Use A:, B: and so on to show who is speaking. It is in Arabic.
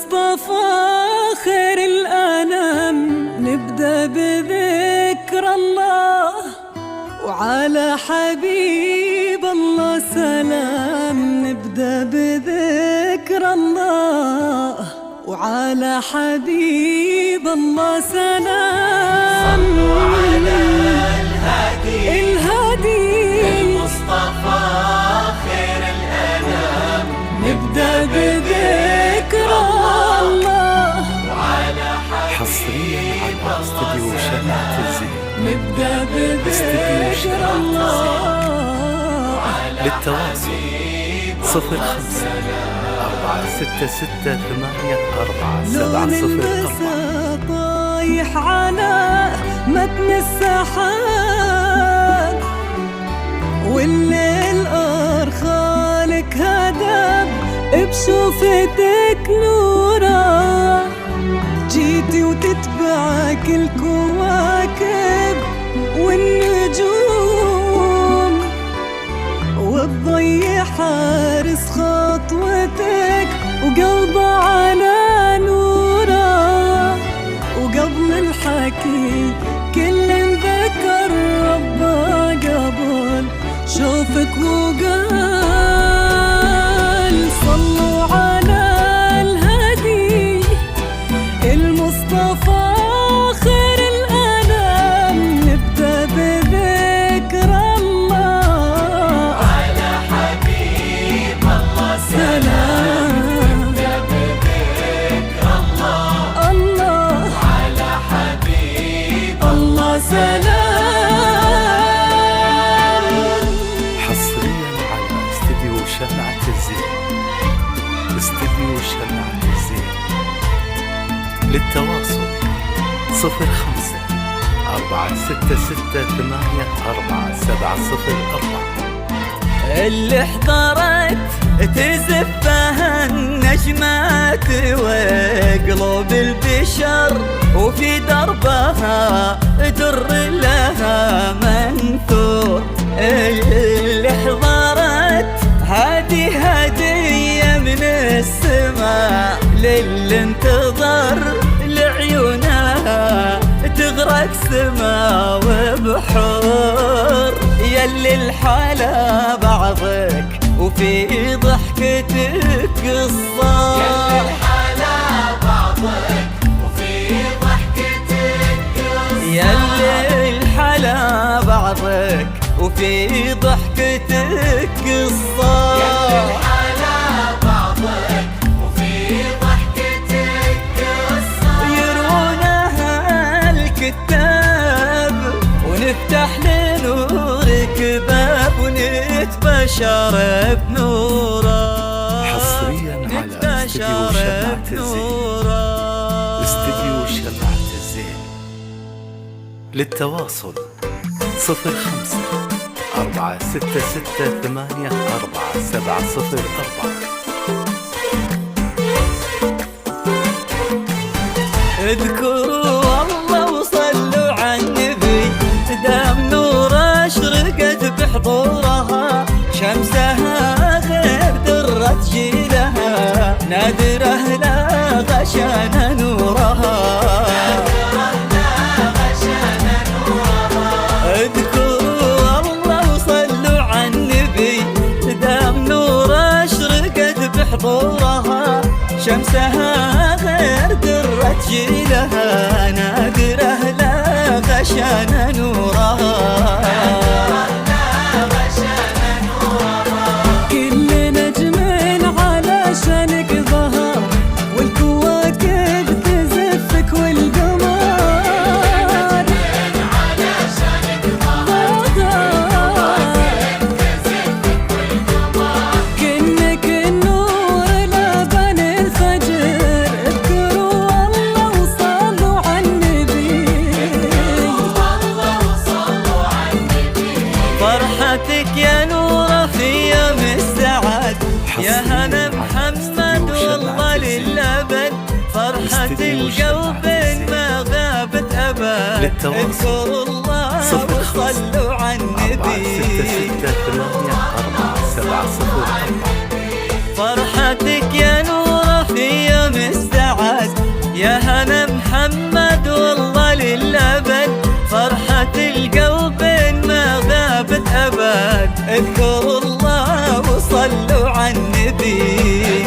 A: المصطفى خير الأنام نبدأ بذكر الله، وعلى حبيب الله سلام. نبدأ بذكر الله، وعلى حبيب الله سلام.
B: صلوا على الهادي المصطفى خير الأنام.
A: نبدأ بذكر الله،
B: وعلى
C: حصريا على استديو شمعة الزين.
A: نبدأ بذكر الله.
C: للتواصل 05 466
A: لون
C: 84
A: المسا طايح على متن السحاب، والليل أرخالك هدب بشوفتك نورا. جيتي وتتبعك الكواكب والنجوم، والضي حارس خطوتك وقلبه على نوره. وقبل الحكي كل ذكر ربه قبل شوفك وقال صلوا على الهادي المصطفى خير الأنام. نبدأ بذكر الله،
B: على حبيب الله
A: سلام.
B: نبدأ بذكر الله،
A: الله
B: على حبيب
A: الله سلام.
C: حصريا على استديو شمعة الزين. استديو شمعة الزين للتواصل 05 466 84 704.
D: اللي حضرت تزفها النجمات وقلوب البشر، وفي دربها در لها منثور. اللي حضرت هذه هدية من السماء للي انتظر لعيونها تغرق سما وبحور. يلي الحلا بعضك وفي ضحكتك قصة،
B: يلي الحلا بعضك وفي ضحكتك قصة.
D: يلي الحلا بعضك وفي ضحكتك قصة.
B: يلي الحلا بعضك وفي ضحكتك قصة.
D: يرونها الكتاب ونفتح لنورك باب ونتبشر بنوره.
C: حصريا على استديو شمعة الزين. استديو شمعة الزين للتواصل 05 466 84 704.
D: اذكروا الله وصلوا على النبي، دام نور اشرقت بحضورها. شمسها غير درت جيلها، نادره لا غشان نورها. اذكروا الله وصلوا على النبي، دام نور اشرقت بحضورها. شمسها غير درت جيلها، نادره لا غشان نورها.
A: كل نجم علشانك ظهر، والكواكب تزفك والقمر
B: علشانك
A: ظهر. كأنك النور لبن الفجر. اذكروا الله وصلوا على النبي.
D: فرحتك يا نورة في يوم السعد، يا هنا محمد والله للأبد. فرحة القلب ما غابت أبد. اذكروا الله وصلوا على النبي.
C: 466 84 704.
D: فرحتك يا نورة في يوم السعد، يا هنا محمد والله للأبد، فرحة القلب ما غابت أبد. اذكروا الله وصلوا على النبي.